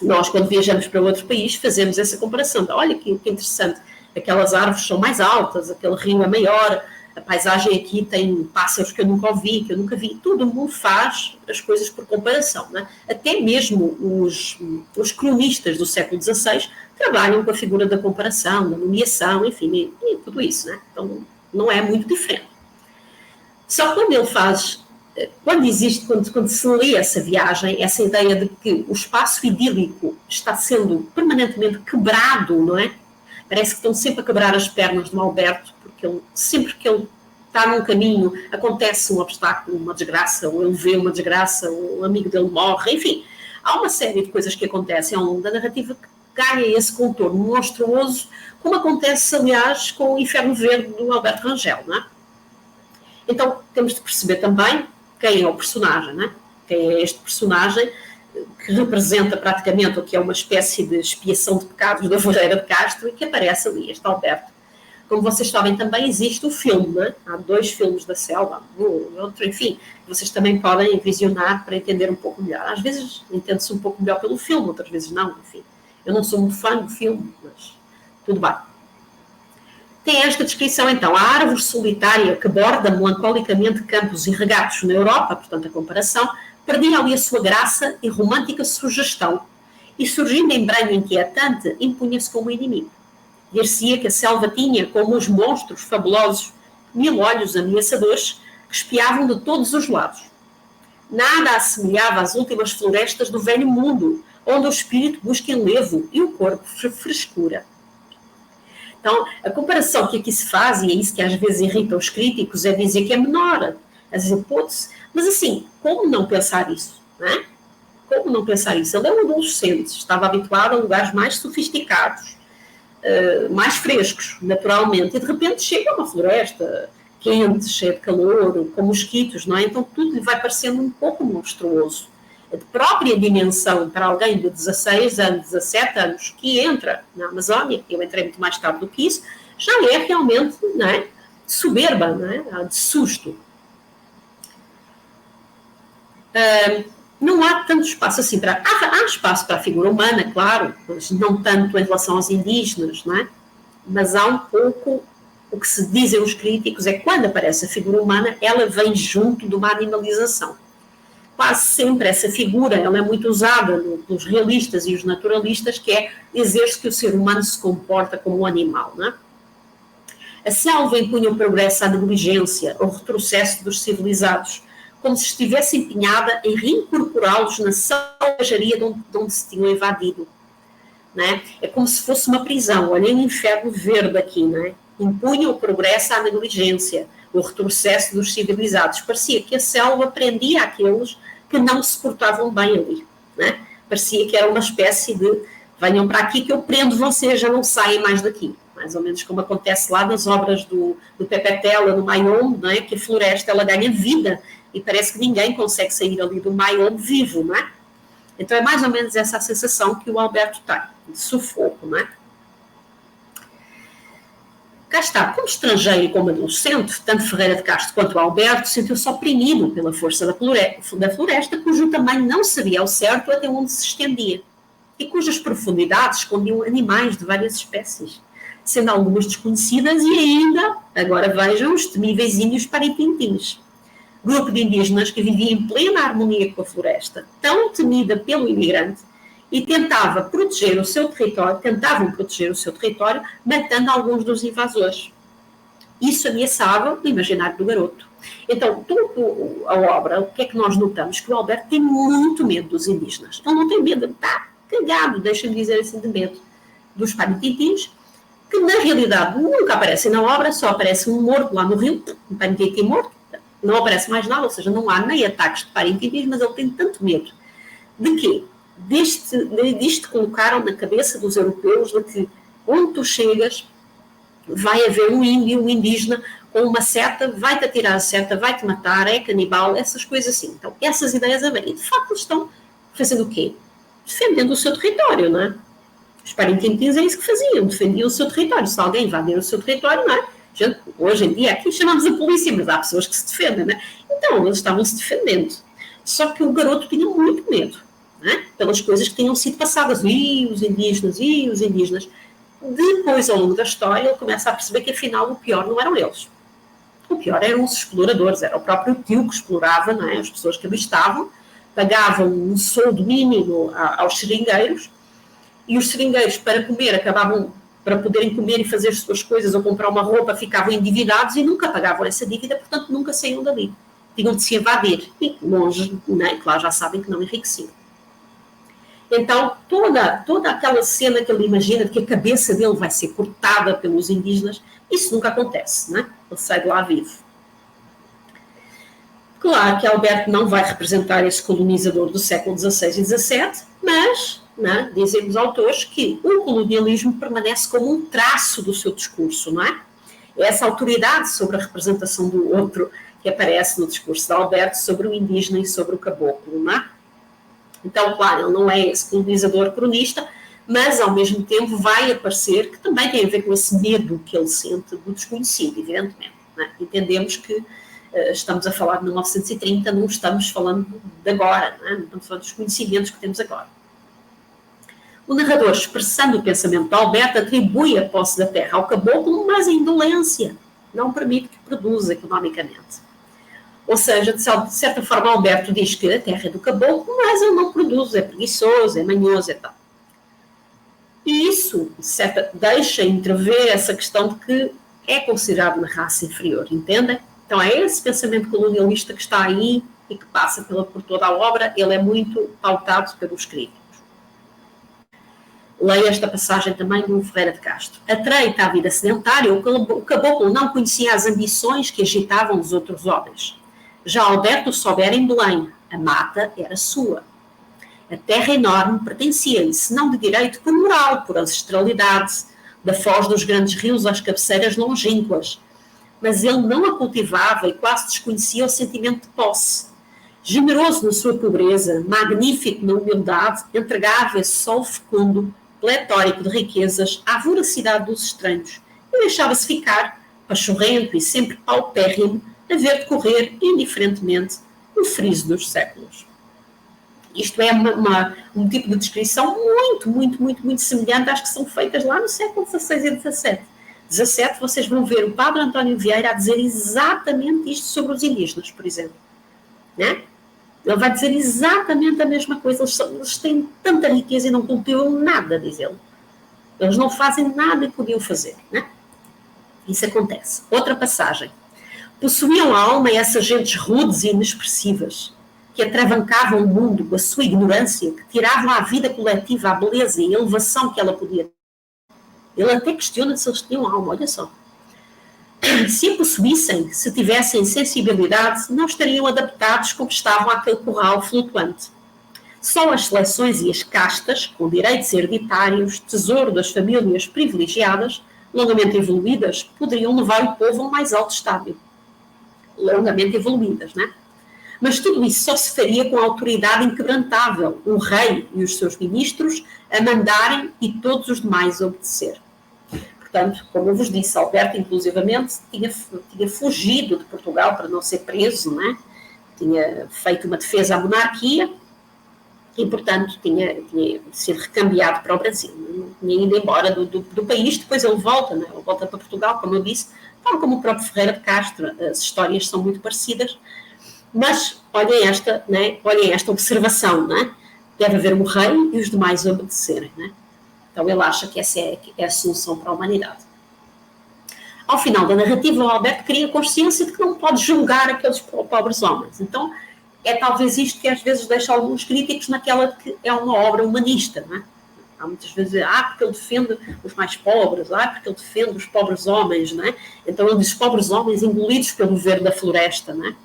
Speaker 2: Nós, quando viajamos para outro país, fazemos essa comparação. Olha que interessante, aquelas árvores são mais altas, aquele rio é maior, a paisagem aqui tem pássaros que eu nunca ouvi, que eu nunca vi. Todo mundo faz as coisas por comparação, não é? Até mesmo os cronistas do século XVI trabalham com a figura da comparação, da nomeação, enfim, e tudo isso, não é? Então não é muito diferente. Só quando ele faz, quando se lê essa viagem, essa ideia de que o espaço idílico está sendo permanentemente quebrado, não é? Parece que estão sempre a quebrar as pernas do Alberto, porque sempre que ele está num caminho, acontece um obstáculo, uma desgraça, ou ele vê uma desgraça, ou um amigo dele morre, enfim. Há uma série de coisas que acontecem ao longo da narrativa que ganha esse contorno monstruoso, como acontece, aliás, com o Inferno Verde do Alberto Rangel, não é? Então, temos de perceber também quem é o personagem, né? Quem é este personagem que representa praticamente o que é uma espécie de expiação de pecados da Ferreira de Castro e que aparece ali, este Alberto. Como vocês sabem, também existe o filme, né? Há 2 filmes da Selva, outro, enfim, vocês também podem visionar para entender um pouco melhor. Às vezes entende-se um pouco melhor pelo filme, outras vezes não, enfim. Eu não sou muito fã do filme, mas tudo bem. Tem esta descrição, então, a árvore solitária que borda melancolicamente campos irrigados na Europa, portanto a comparação, perdia ali a sua graça e romântica sugestão, e surgindo em branho inquietante, impunha-se como inimigo. Dir-se-ia que a selva tinha, como os monstros fabulosos, 1000 olhos ameaçadores que espiavam de todos os lados. Nada assemelhava às últimas florestas do velho mundo, onde o espírito busca enlevo e o corpo frescura. Então, a comparação que aqui se faz, e é isso que às vezes irrita os críticos, é dizer que é menor as hipóteses. Mas assim, como não pensar isso? Não é? Como não pensar isso? Ele é um adolescente, estava habituado a lugares mais sofisticados, mais frescos, naturalmente, e de repente chega a uma floresta quente, cheia de calor, com mosquitos, não é? Então tudo lhe vai parecendo um pouco monstruoso. A própria dimensão para alguém de 16 anos, 17 anos, que entra na Amazónia, eu entrei muito mais tarde do que isso, já é realmente, não é, soberba, não é? De susto. Não há tanto espaço assim para... Há espaço para a figura humana, claro, mas não tanto em relação aos indígenas, não é? Mas há um pouco... O que se dizem os críticos é que quando aparece a figura humana, ela vem junto de uma animalização. Quase sempre essa figura, ela é muito usada pelos realistas e os naturalistas, que é dizer-se que o ser humano se comporta como um animal, não é? A selva impunha o progresso à negligência, ao retrocesso dos civilizados, como se estivesse empenhada em reincorporá-los na selvageria de onde se tinham evadido. Não é? É como se fosse uma prisão, olhem o inferno verde aqui, não é? Impunha o progresso à negligência, o retrocesso dos civilizados. Parecia que a selva prendia aqueles que não se portavam bem ali. Não é? Parecia que era uma espécie de venham para aqui que eu prendo vocês, já não saem mais daqui. Mais ou menos como acontece lá nas obras do Pepe Tela, no Mayombe, não é? Que a floresta ela ganha vida e parece que ninguém consegue sair ali do Mayombe vivo, não é? Então é mais ou menos essa a sensação que o Alberto tem, de sufoco, não é? Cá está, como estrangeiro e como adolescente, tanto Ferreira de Castro quanto o Alberto sentiu-se oprimido pela força da floresta, cujo tamanho não sabia ao certo até onde se estendia, e cujas profundidades escondiam animais de várias espécies, sendo algumas desconhecidas e ainda, agora vejam, os temíveis índios parintintins. Grupo de indígenas que vivia em plena harmonia com a floresta, tão temida pelo imigrante, e tentavam proteger o seu território, matando alguns dos invasores. Isso ameaçava o imaginário do garoto. Então, toda a obra, o que é que nós notamos? Que o Alberto tem muito medo dos indígenas. Ele não tem medo, está cagado, deixa-me dizer assim, de medo dos parintintins, que na realidade nunca aparecem na obra, só aparece um morto lá no rio, um parintintim morto, não aparece mais nada, ou seja, não há nem ataques de parintintins, mas ele tem tanto medo. De quê? Disto colocaram na cabeça dos europeus de que onde tu chegas vai haver um índio, um indígena com uma seta, vai-te atirar a seta, vai-te matar, é canibal, essas coisas assim. Então, essas ideias a ver. E de facto eles estão fazendo o quê? Defendendo o seu território, não é? Os parintintins é isso que faziam, defendiam o seu território. Se alguém invadir o seu território, não é? Hoje em dia aqui chamamos a polícia, mas há pessoas que se defendem, não é? Então, eles estavam se defendendo. Só que o garoto tinha muito medo. É? Pelas coisas que tinham sido passadas, e os indígenas. Depois, ao longo da história, ele começa a perceber que, afinal, o pior não eram eles. O pior eram os exploradores, era o próprio tio que explorava, não é? As pessoas que ali estavam, pagavam um soldo mínimo aos seringueiros, e os seringueiros, para comer, para poderem comer e fazer as suas coisas, ou comprar uma roupa, ficavam endividados e nunca pagavam essa dívida, portanto, nunca saíam dali. Tinham de se evadir, e longe, né? Claro, já sabem que não enriqueciam. Então, toda aquela cena que ele imagina de que a cabeça dele vai ser cortada pelos indígenas, isso nunca acontece, né? Ele sai de lá vivo. Claro que Alberto não vai representar esse colonizador do século XVI e XVII, mas, né, dizem os autores que o colonialismo permanece como um traço do seu discurso, não é? Essa autoridade sobre a representação do outro que aparece no discurso de Alberto sobre o indígena e sobre o caboclo, não é? Então, claro, ele não é esse colonizador cronista, mas ao mesmo tempo vai aparecer, que também tem a ver com esse medo que ele sente do desconhecido, evidentemente. Não é? Entendemos que estamos a falar de 1930, não estamos falando de agora, não é? Não estamos falando dos conhecimentos que temos agora. O narrador, expressando o pensamento de Alberto, atribui a posse da terra ao caboclo, mas a indolência não permite que produza economicamente. Ou seja, de certa forma, Alberto diz que a terra é do caboclo, mas ele não produz, é preguiçoso, é manhoso e tal. E isso, deixa entrever essa questão de que é considerado uma raça inferior, entendem? Então é esse pensamento colonialista que está aí e que passa por toda a obra, ele é muito pautado pelos críticos. Leio esta passagem também do Ferreira de Castro. Atreita à vida sedentária, o caboclo não conhecia as ambições que agitavam os outros homens. Já Alberto soubera em Belém, a mata era sua. A terra enorme pertencia-lhe, se não de direito, por moral, por ancestralidade, da foz dos grandes rios às cabeceiras longínquas. Mas ele não a cultivava e quase desconhecia o sentimento de posse. Generoso na sua pobreza, magnífico na humildade, entregava esse sol fecundo, pletórico de riquezas, à voracidade dos estranhos e deixava-se ficar, pachorrento e sempre paupérrimo, a ver decorrer indiferentemente o friso dos séculos. Isto é um tipo de descrição muito semelhante às que são feitas lá no século XVI e XVII. XVII, vocês vão ver o padre António Vieira a dizer exatamente isto sobre os indígenas, por exemplo. Né? Ele vai dizer exatamente a mesma coisa. Eles têm tanta riqueza e não cultivam nada, diz ele. Eles não fazem nada que podiam fazer. Né? Isso acontece. Outra passagem. Possuíam a alma essas gentes rudes e inexpressivas, que atravancavam o mundo com a sua ignorância, que tiravam à vida coletiva a beleza e a elevação que ela podia ter. Ele até questiona se eles tinham alma, olha só. Se a possuíssem, se tivessem sensibilidade, não estariam adaptados como estavam àquele curral flutuante. Só as seleções e as castas, com direitos hereditários, tesouro das famílias privilegiadas, longamente evoluídas, poderiam levar o povo a um mais alto estádio. Longamente evoluídas, não é? Mas tudo isso só se faria com a autoridade inquebrantável, o rei e os seus ministros a mandarem e todos os demais a obedecer. Portanto, como eu vos disse, Alberto, inclusivamente, tinha fugido de Portugal para não ser preso, não é? Tinha feito uma defesa à monarquia e, portanto, tinha sido recambiado para o Brasil. Não tinha ido embora do país, depois ele volta, não é? Ele volta para Portugal, como eu disse, tal como o próprio Ferreira de Castro, as histórias são muito parecidas. Mas olhem esta, né? Olhem esta observação, né? Deve haver um rei e os demais obedecerem. Né? Então ele acha que essa é a solução para a humanidade. Ao final da narrativa, o Alberto cria consciência de que não pode julgar aqueles pobres homens. Então é talvez isto que às vezes deixa alguns críticos naquela de que é uma obra humanista. Né? Há muitas vezes, porque ele defende os mais pobres, porque ele defende os pobres homens. Né? Então ele diz os pobres homens engolidos pelo verde da floresta. Né?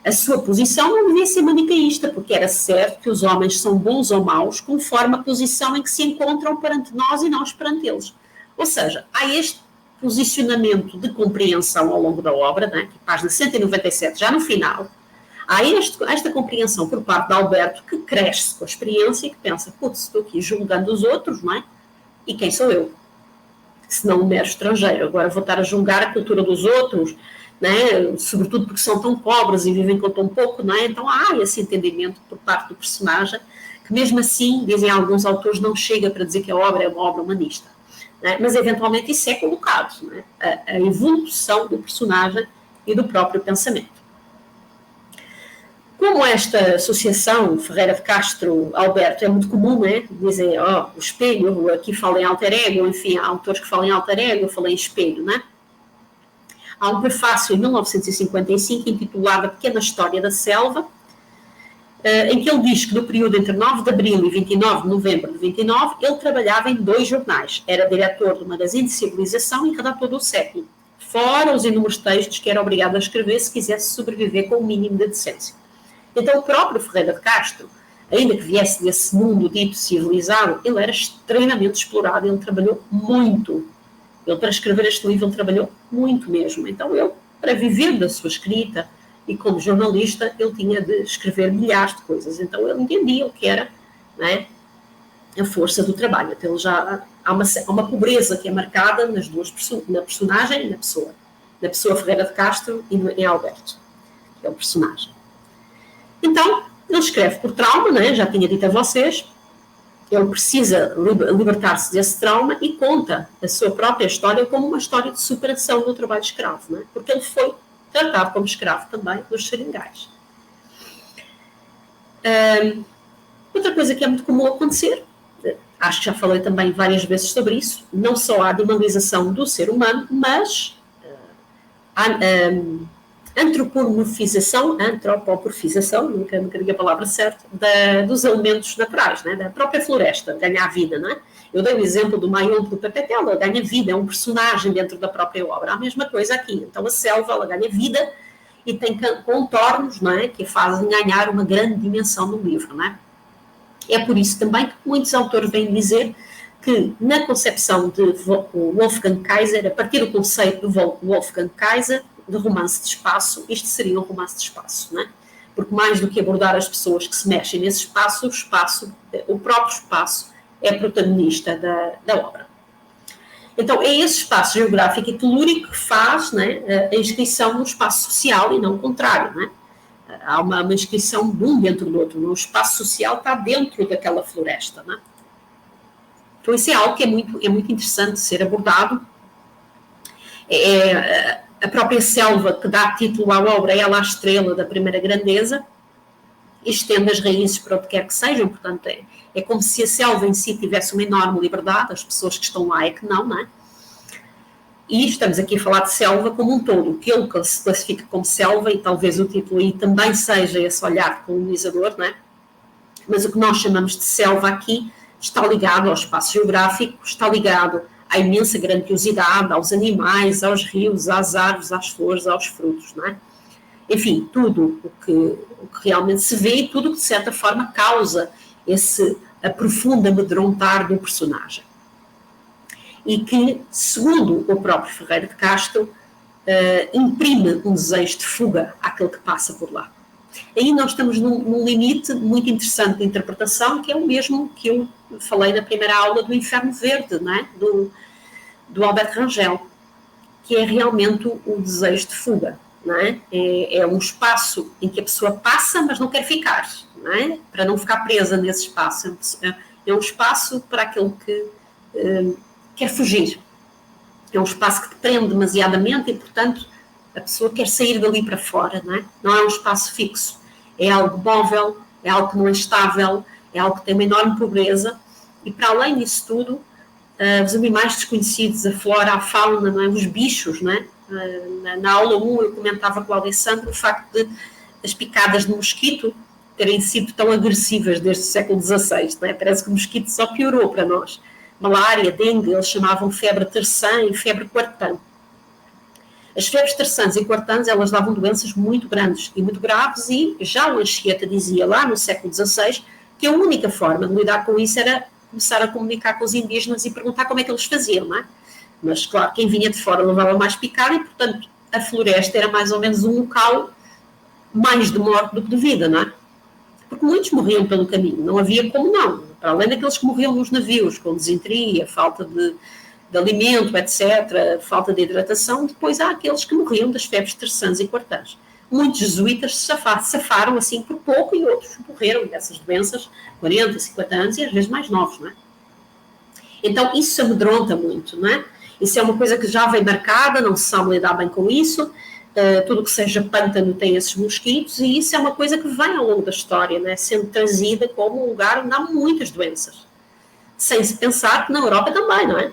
Speaker 2: A sua posição não devia ser manicaísta, porque era certo que os homens são bons ou maus conforme a posição em que se encontram perante nós e nós perante eles. Ou seja, há este posicionamento de compreensão ao longo da obra, né, que página 197, já no final, há esta compreensão por parte de Alberto que cresce com a experiência e que pensa, putz, estou aqui julgando os outros, não é? E quem sou eu? Se não um mero estrangeiro. Agora vou estar a julgar a cultura dos outros, né? Sobretudo porque são tão pobres e vivem com tão pouco, não é? Então há esse entendimento por parte do personagem, que mesmo assim, dizem alguns autores, não chega para dizer que a obra é uma obra humanista. Né? Mas eventualmente isso é colocado, né? A evolução do personagem e do próprio pensamento. Como esta associação, Ferreira de Castro, Alberto, é muito comum, né? Dizem, o espelho, aqui fala em alter ego, enfim, há autores que falam em alter ego, eu falei em espelho, né? Há um prefácio em 1955 intitulado A Pequena História da Selva, em que ele diz que no período entre 9 de abril e 29 de novembro de 29, ele trabalhava em 2 jornais. Era diretor do Magazine de Civilização e redator do Século, fora os inúmeros textos que era obrigado a escrever se quisesse sobreviver com o mínimo de decência. Então o próprio Ferreira de Castro, ainda que viesse desse mundo dito civilizado, ele era extremamente explorado, ele trabalhou muito. Ele, para escrever este livro, ele trabalhou muito mesmo. Então, eu para viver da suma escrita, e como jornalista ele tinha de escrever milhares de coisas, então ele entendia o que era, não é, a força do trabalho. Então já há uma pobreza que é marcada nas duas na personagem e na pessoa Ferreira de Castro e em Alberto, que é o personagem. Então ele escreve por trauma, não é? Já tinha dito a vocês, ele precisa libertar-se desse trauma e conta a sua própria história como uma história de superação do trabalho escravo, não é? Porque ele foi tratado como escravo também nos seringais. Outra coisa que é muito comum acontecer, acho que já falei também várias vezes sobre isso, não só a animalização do ser humano, mas a antroporfização, nunca digo a palavra certa, dos elementos naturais, né? Da própria floresta, ganhar vida, não é? Eu dei o exemplo do Maion do Papetela, ganha vida, é um personagem dentro da própria obra. A mesma coisa aqui. Então a selva, ela ganha vida e tem contornos, não é? Que fazem ganhar uma grande dimensão no livro, não é? É por isso também que muitos autores vêm dizer que na concepção de Wolfgang Kaiser, a partir do conceito do Wolfgang Kaiser, de romance de espaço, isto seria um romance de espaço, não é? Porque mais do que abordar as pessoas que se mexem nesse espaço, o próprio espaço é protagonista da obra. Então, é esse espaço geográfico e telúrico que faz, né, a inscrição no espaço social e não o contrário, né? Há uma inscrição de um dentro do outro, o espaço social está dentro daquela floresta, né? Então, isso é algo que é muito interessante ser abordado. A própria selva que dá título à obra, ela a estrela da primeira grandeza, estende as raízes para onde quer que sejam, portanto é como se a selva em si tivesse uma enorme liberdade, as pessoas que estão lá é que não é? E estamos aqui a falar de selva como um todo, o que ele se classifica como selva, e talvez o título aí também seja esse olhar colonizador, não é? Mas o que nós chamamos de selva aqui está ligado ao espaço geográfico, está ligado à imensa grandiosidade, aos animais, aos rios, às árvores, às flores, aos frutos, não é? Enfim, tudo o que realmente se vê e tudo o que, de certa forma, causa esse profundo amedrontar do personagem. E que, segundo o próprio Ferreira de Castro, imprime um desejo de fuga àquele que passa por lá. Aí nós estamos num limite muito interessante de interpretação, que é o mesmo que eu falei na primeira aula do Inferno Verde, não é? do Albert Rangel, que é realmente o desejo de fuga. Não é? É um espaço em que a pessoa passa, mas não quer ficar, não é? Para não ficar presa nesse espaço. É um espaço para aquele que quer fugir. É um espaço que te prende demasiadamente e, portanto, a pessoa quer sair dali para fora. Não é? Não é um espaço fixo. É algo móvel, é algo que não é estável, é algo que tem uma enorme pobreza. E, para além disso tudo, os animais desconhecidos, a flora, a fauna, não é? Os bichos, não é? Na aula 1 eu comentava com o Alessandro o facto de as picadas de mosquito terem sido tão agressivas desde o século XVI, não é? Parece que o mosquito só piorou para nós. Malária, dengue, eles chamavam febre terçã e febre quartã. As febres terçãs e quartãs, elas davam doenças muito grandes e muito graves, e já o Anchieta dizia lá no século XVI que a única forma de lidar com isso era começar a comunicar com os indígenas e perguntar como é que eles faziam, não é? Mas, claro, quem vinha de fora levava mais picada e, portanto, a floresta era mais ou menos um local mais de morte do que de vida, não é? Porque muitos morriam pelo caminho, não havia como não. Para além daqueles que morriam nos navios, com desinteria, falta de alimento, etc., falta de hidratação, depois há aqueles que morriam das febres terçãs e quartãs. Muitos jesuítas safaram assim por pouco e outros morreram dessas doenças, 40, 50 anos e às vezes mais novos, não é? Então, isso amedronta muito, não é? Isso é uma coisa que já vem marcada, não se sabe lidar bem com isso, tudo que seja pântano tem esses mosquitos, e isso é uma coisa que vem ao longo da história, né, sendo trazida como um lugar onde há muitas doenças. Sem se pensar que na Europa também, não é?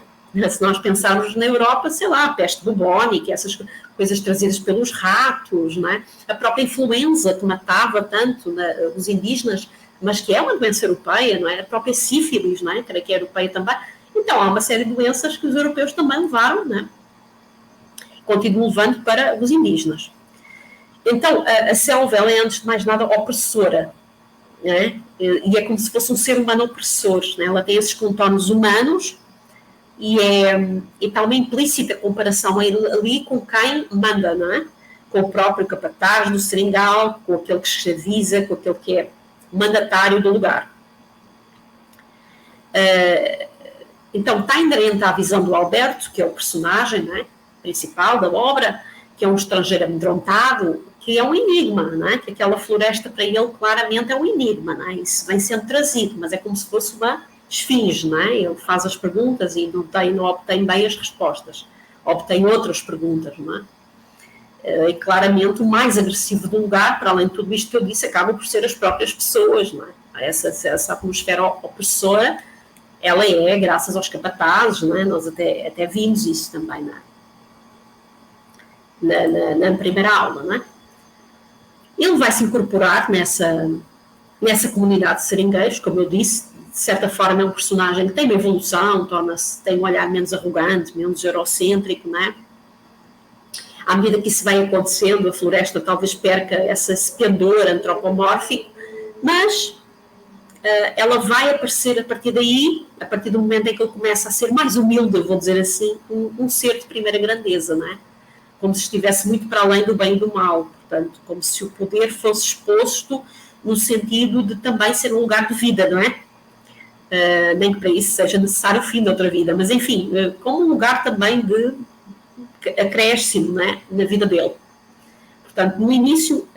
Speaker 2: Se nós pensarmos na Europa, sei lá, a peste bubónica, essas coisas trazidas pelos ratos, não é? A própria influenza que matava tanto os indígenas, mas que é uma doença europeia, não é? A própria sífilis, não é? Que é europeia também. Então, há uma série de doenças que os europeus também levaram, né? Continuam levando para os indígenas. Então, a selva, ela é, antes de mais nada, opressora, né? E é como se fosse um ser humano opressor, né? Ela tem esses contornos humanos e está uma implícita comparação ali com quem manda, não é? com o próprio capataz do seringal, com aquele que escraviza, com aquele que é mandatário do lugar. Então, está inerente à visão do Alberto, que é o personagem, não é, principal da obra, que é um estrangeiro amedrontado, que é um enigma, não é? Que aquela floresta para ele claramente é um enigma, não é? Isso vem sendo trazido, mas é como se fosse uma esfinge, não é? Ele faz as perguntas e não obtém bem as respostas, obtém outras perguntas, não é? E claramente o mais agressivo do lugar, para além de tudo isto que eu disse, acaba por ser as próprias pessoas, não é? Essa atmosfera opressora, ela é graças aos capatazes, não é? Nós até vimos isso também, não é? Na primeira aula, não é? Ele vai se incorporar nessa comunidade de seringueiros, como eu disse, de certa forma é um personagem que tem uma evolução, tem um olhar menos arrogante, menos eurocêntrico, não é? À medida que isso vai acontecendo, a floresta talvez perca esse pendor antropomórfico, mas ela vai aparecer a partir daí, a partir do momento em que ele começa a ser mais humilde, eu vou dizer assim, um ser de primeira grandeza, não é? Como se estivesse muito para além do bem e do mal, portanto, como se o poder fosse exposto no sentido de também ser um lugar de vida, não é? Nem que para isso seja necessário o fim de outra vida, mas enfim, como um lugar também de acréscimo, não é? Na vida dele. Portanto, no início,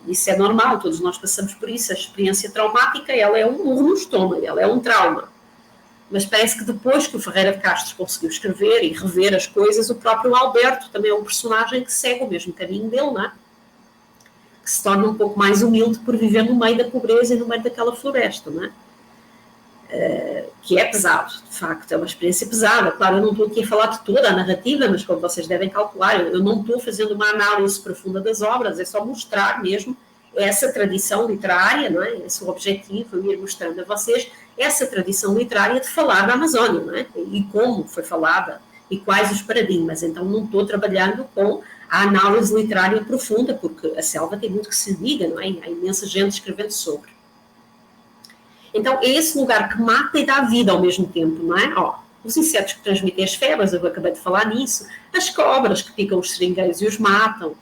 Speaker 2: isso é normal, todos nós passamos por isso, a experiência traumática, ela é um murro no estômago, ela é um trauma. Mas parece que depois que o Ferreira de Castro conseguiu escrever e rever as coisas, o próprio Alberto também é um personagem que segue o mesmo caminho dele, não é? Que se torna um pouco mais humilde por viver no meio da pobreza e no meio daquela floresta, não é? Que é pesado, de facto, é uma experiência pesada. Claro, eu não estou aqui a falar de toda a narrativa, mas como vocês devem calcular, eu não estou fazendo uma análise profunda das obras, é só mostrar mesmo essa tradição literária, não é? Esse é o objetivo, eu ir mostrando a vocês essa tradição literária de falar da Amazónia, não é? E como foi falada, e quais os paradigmas. Então não estou trabalhando com a análise literária profunda, porque a selva tem muito que se diga, não é? Há imensa gente escrevendo sobre. Então é esse lugar que mata e dá vida ao mesmo tempo, não é? Os insetos que transmitem as febres, eu acabei de falar nisso, as cobras que picam os seringueiros e os matam,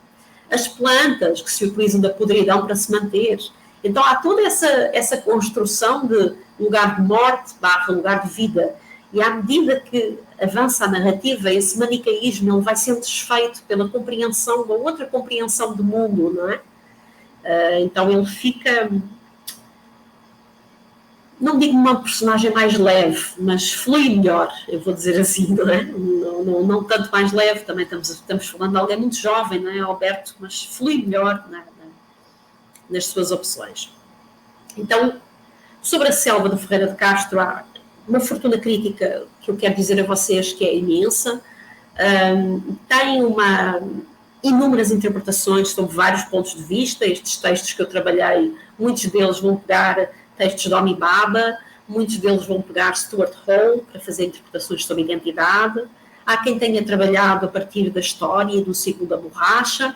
Speaker 2: as plantas que se utilizam da podridão para se manter. Então há toda essa construção de lugar de morte / lugar de vida. E à medida que avança a narrativa, esse manicaísmo ele vai sendo desfeito pela compreensão, uma outra compreensão do mundo, não é? Então ele fica, não digo uma personagem mais leve, mas flui melhor, eu vou dizer assim, não é? Não tanto mais leve, também estamos falando de alguém muito jovem, não é, Alberto? Mas flui melhor nas suas opções. Então, sobre a selva do Ferreira de Castro, há uma fortuna crítica que eu quero dizer a vocês que é imensa, tem inúmeras interpretações sobre vários pontos de vista. Estes textos que eu trabalhei, muitos deles vão pegar textos de Homi Bhabha, muitos deles vão pegar Stuart Hall para fazer interpretações sobre identidade. Há quem tenha trabalhado a partir da história do ciclo da borracha.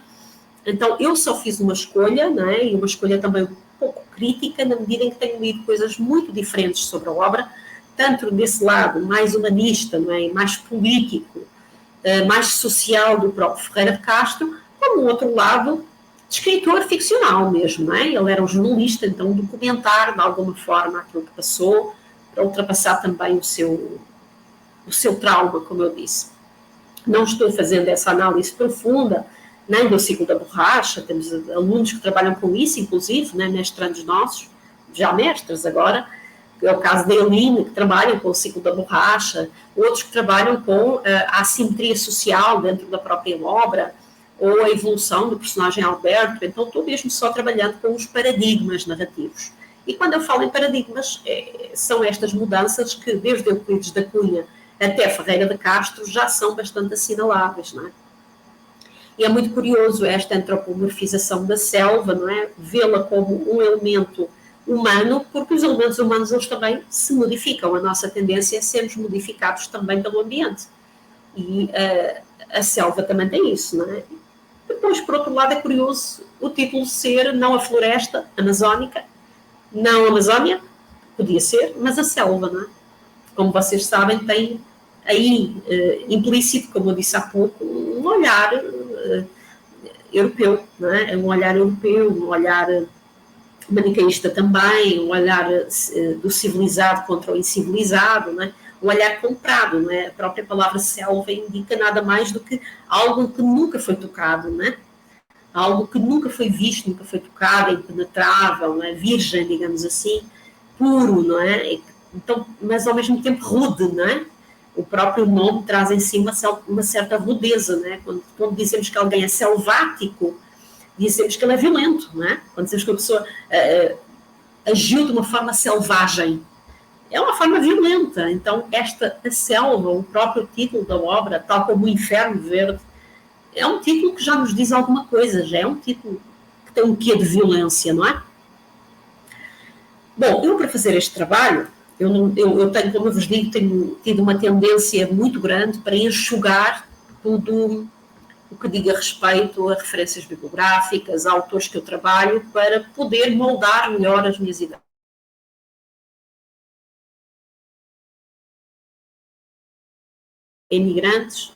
Speaker 2: Então, eu só fiz uma escolha, não é? E uma escolha também um pouco crítica, na medida em que tenho lido coisas muito diferentes sobre a obra, tanto desse lado mais humanista, não é? Mais político, mais social do próprio Ferreira de Castro, como o outro lado de escritor ficcional mesmo, não é? Ele era um jornalista, então documentar de alguma forma aquilo que passou, para ultrapassar também o seu trauma, como eu disse. Não estou fazendo essa análise profunda, nem do ciclo da borracha, temos alunos que trabalham com isso, inclusive, né, mestrandos nossos, já mestres agora, que é o caso da Eline, que trabalham com o ciclo da borracha, outros que trabalham com a assimetria social dentro da própria obra, ou a evolução do personagem Alberto. Então estou mesmo só trabalhando com os paradigmas narrativos. E quando eu falo em paradigmas, são estas mudanças que, desde Euclides da Cunha até Ferreira de Castro, já são bastante assinaláveis, não é? E é muito curioso esta antropomorfização da selva, não é? Vê-la como um elemento humano, porque os elementos humanos eles também se modificam. A nossa tendência é sermos modificados também pelo ambiente. E a selva também tem isso, não é? Depois, por outro lado, é curioso o título ser não a floresta amazónica, não a Amazónia, podia ser, mas a selva, não é? Como vocês sabem, tem aí implícito, como eu disse há pouco, um olhar europeu, não é? É um olhar europeu, um olhar manicaísta também, um olhar do civilizado contra o incivilizado, não é? Um olhar comprado, não é? A própria palavra selva indica nada mais do que algo que nunca foi tocado, não é? Algo que nunca foi visto, nunca foi tocado, impenetrável, não é? Virgem, digamos assim, puro, não é? Então, mas ao mesmo tempo rude, não é? O próprio nome traz em si uma certa rudeza, não é? Quando dizemos que alguém é selvático, dizemos que ele é violento, não é? Quando dizemos que a pessoa agiu de uma forma selvagem, é uma forma violenta. Então, a selva, o próprio título da obra, tal como o Inferno Verde, é um título que já nos diz alguma coisa, já é um título que tem um quê de violência, não é? Bom, eu para fazer este trabalho, eu tenho, como eu vos digo, tenho tido uma tendência muito grande para enxugar tudo o que diga respeito a referências bibliográficas, a autores que eu trabalho, para poder moldar melhor as minhas ideias. Imigrantes.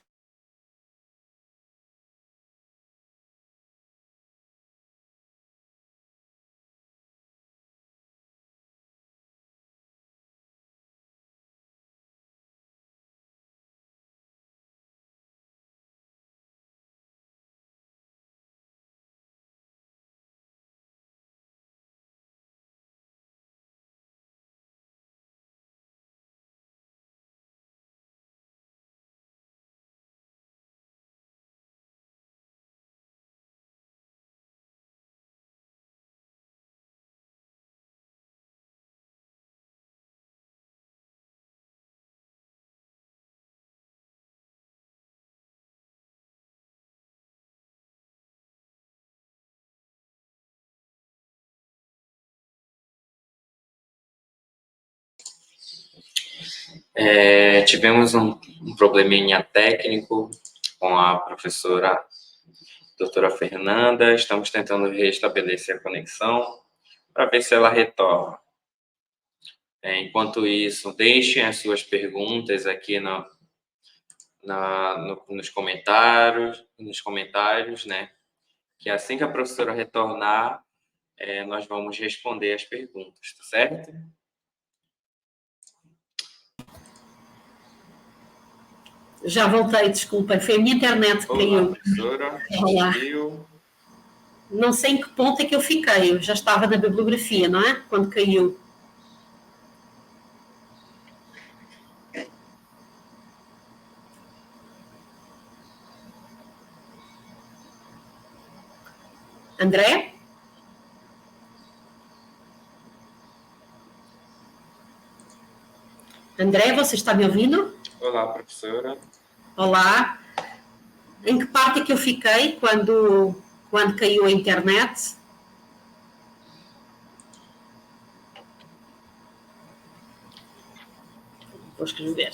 Speaker 1: Tivemos um probleminha técnico com a professora doutora Fernanda. Estamos tentando restabelecer a conexão para ver se ela retorna. Enquanto isso, deixem as suas perguntas aqui nos comentários, né? Que assim que a professora retornar, nós vamos responder as perguntas, tá certo?
Speaker 2: Já voltei, desculpem, foi a minha internet que caiu.
Speaker 1: Professora, viu?
Speaker 2: Não sei em que ponto é que eu fiquei, eu já estava na bibliografia, não é? Quando caiu. André? André, você está me ouvindo?
Speaker 1: Olá, professora.
Speaker 2: Olá. Em que parte é que eu fiquei quando caiu a internet? Vou escrever.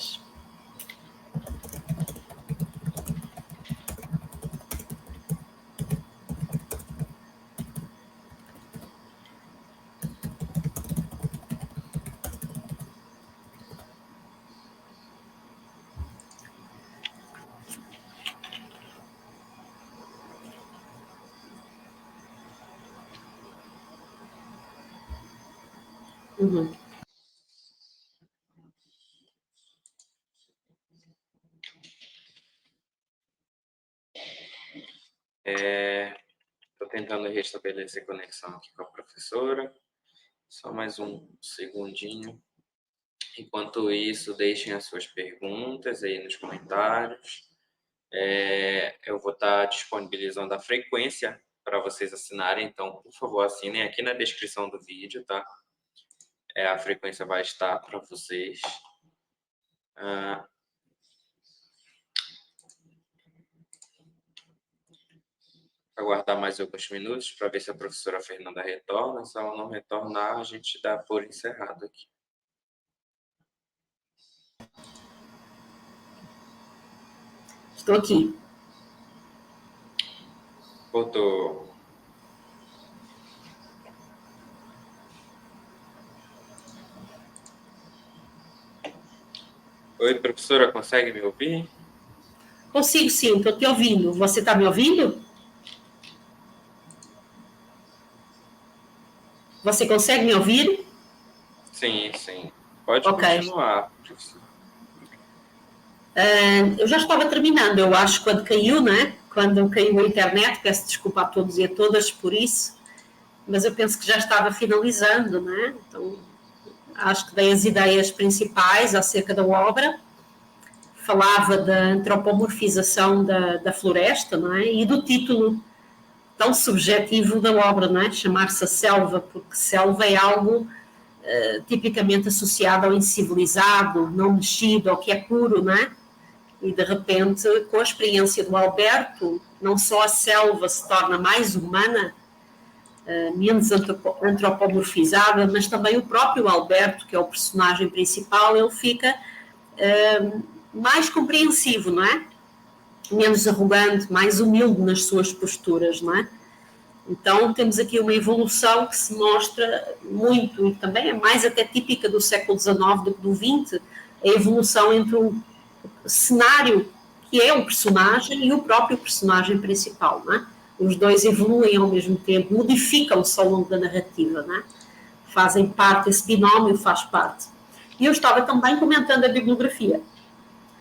Speaker 2: Uhum.
Speaker 1: Estou tentando restabelecer a conexão aqui com a professora. Só mais um segundinho. Enquanto isso, deixem as suas perguntas aí nos comentários. Eu vou estar disponibilizando a frequência para vocês assinarem, então, por favor, assinem aqui na descrição do vídeo, tá? A frequência vai estar para vocês. Aguardar mais alguns minutos para ver se a professora Fernanda retorna. Se ela não retornar, a gente dá por encerrado aqui.
Speaker 2: Estou aqui.
Speaker 1: Voltou. Oi, professora, consegue me ouvir?
Speaker 2: Consigo sim, estou te ouvindo. Você está me ouvindo? Você consegue me ouvir?
Speaker 1: Sim, sim. Pode
Speaker 2: Ok.
Speaker 1: continuar, professor.
Speaker 2: Eu já estava terminando, eu acho, quando caiu, né? Quando caiu a internet, peço desculpa a todos e a todas por isso, mas eu penso que já estava finalizando, né? Então, acho que dei as ideias principais acerca da obra, falava da antropomorfização da floresta, não é? E do título tão subjetivo da obra, não é? Chamar-se a selva, porque selva é algo tipicamente associado ao incivilizado, não mexido, ao que é puro, não é? E de repente, com a experiência do Alberto, não só a selva se torna mais humana, menos antropomorfizada, mas também o próprio Alberto, que é o personagem principal, ele fica mais compreensivo, não é? Menos arrogante, mais humilde nas suas posturas, não é? Então temos aqui uma evolução que se mostra muito, e também é mais até típica do século XIX do que do XX, a evolução entre o cenário que é um personagem e o próprio personagem principal, não é? Os dois evoluem ao mesmo tempo, modificam-se ao longo da narrativa, não é? Fazem parte, esse binómio faz parte. E eu estava também comentando a bibliografia,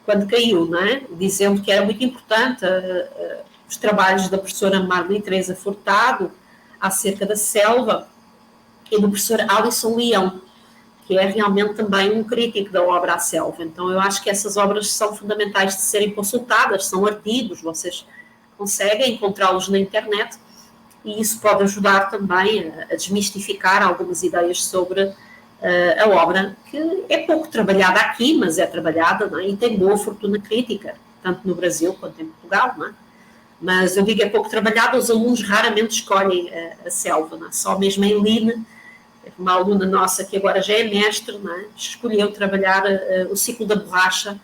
Speaker 2: quando caiu, não é? Dizendo que era muito importante os trabalhos da professora Marli Teresa Furtado acerca da selva e do professor Alisson Leão, que é realmente também um crítico da obra à selva. Então eu acho que essas obras são fundamentais de serem consultadas, são artigos, vocês conseguem encontrá-los na internet e isso pode ajudar também a desmistificar algumas ideias sobre a obra, que é pouco trabalhada aqui, mas é trabalhada, não é? E tem boa fortuna crítica, tanto no Brasil quanto em Portugal, não é? Mas eu digo é pouco trabalhada, os alunos raramente escolhem a selva, não é? Só mesmo em Line, uma aluna nossa que agora já é mestre, não é? Escolheu trabalhar o ciclo da borracha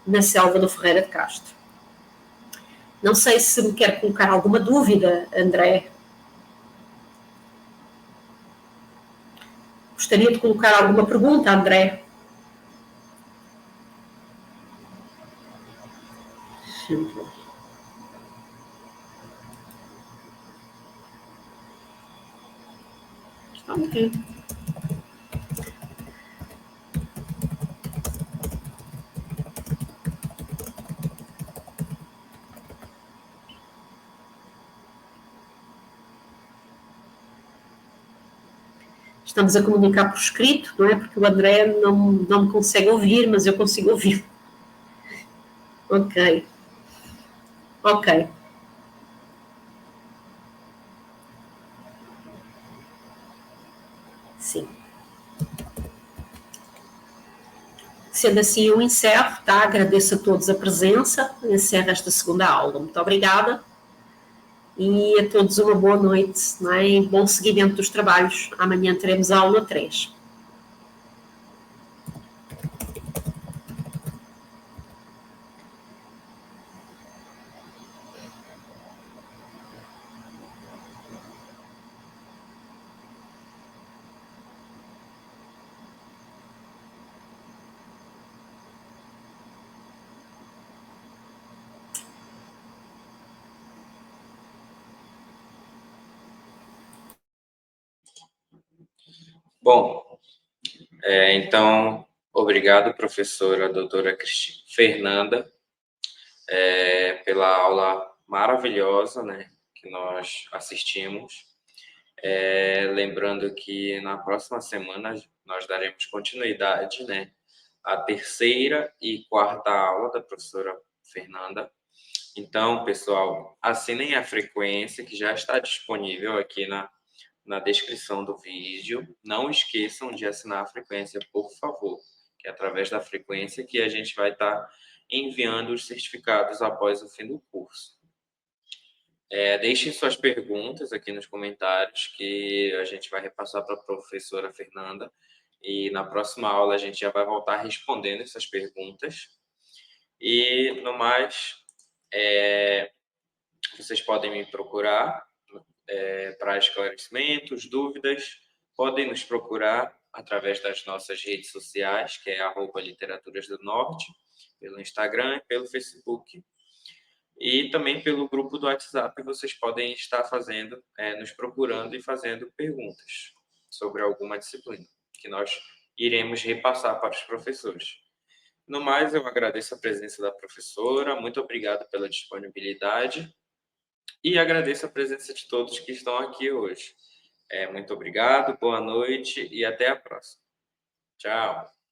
Speaker 2: na selva do Ferreira de Castro. Não sei se me quer colocar alguma dúvida, André. Gostaria de colocar alguma pergunta, André? Ok. Estamos a comunicar por escrito, não é? Porque o André não me consegue ouvir, mas eu consigo ouvir. Ok. Ok. Sim. Sendo assim, eu encerro, tá? Agradeço a todos a presença, encerro esta segunda aula. Muito obrigada e a todos uma boa noite, não é? E bom seguimento dos trabalhos. Amanhã teremos a aula 3.
Speaker 1: Bom, então, obrigado, professora doutora Fernanda, pela aula maravilhosa, né, que nós assistimos. Lembrando que na próxima semana nós daremos continuidade, né, à terceira e quarta aula da professora Fernanda. Então, pessoal, assinem a frequência que já está disponível aqui na descrição do vídeo. Não esqueçam de assinar a frequência, por favor, que é através da frequência que a gente vai estar enviando os certificados após o fim do curso. Deixem suas perguntas aqui nos comentários, que a gente vai repassar para a professora Fernanda, e na próxima aula a gente já vai voltar respondendo essas perguntas. E, no mais, vocês podem me procurar para esclarecimentos, dúvidas, podem nos procurar através das nossas redes sociais, que é @Literaturas do Norte, pelo Instagram e pelo Facebook. E também pelo grupo do WhatsApp, vocês podem estar nos procurando e fazendo perguntas, sobre alguma disciplina, que nós iremos repassar para os professores. No mais, eu agradeço a presença da professora, muito obrigado pela disponibilidade e agradeço a presença de todos que estão aqui hoje. Muito obrigado, boa noite e até a próxima. Tchau.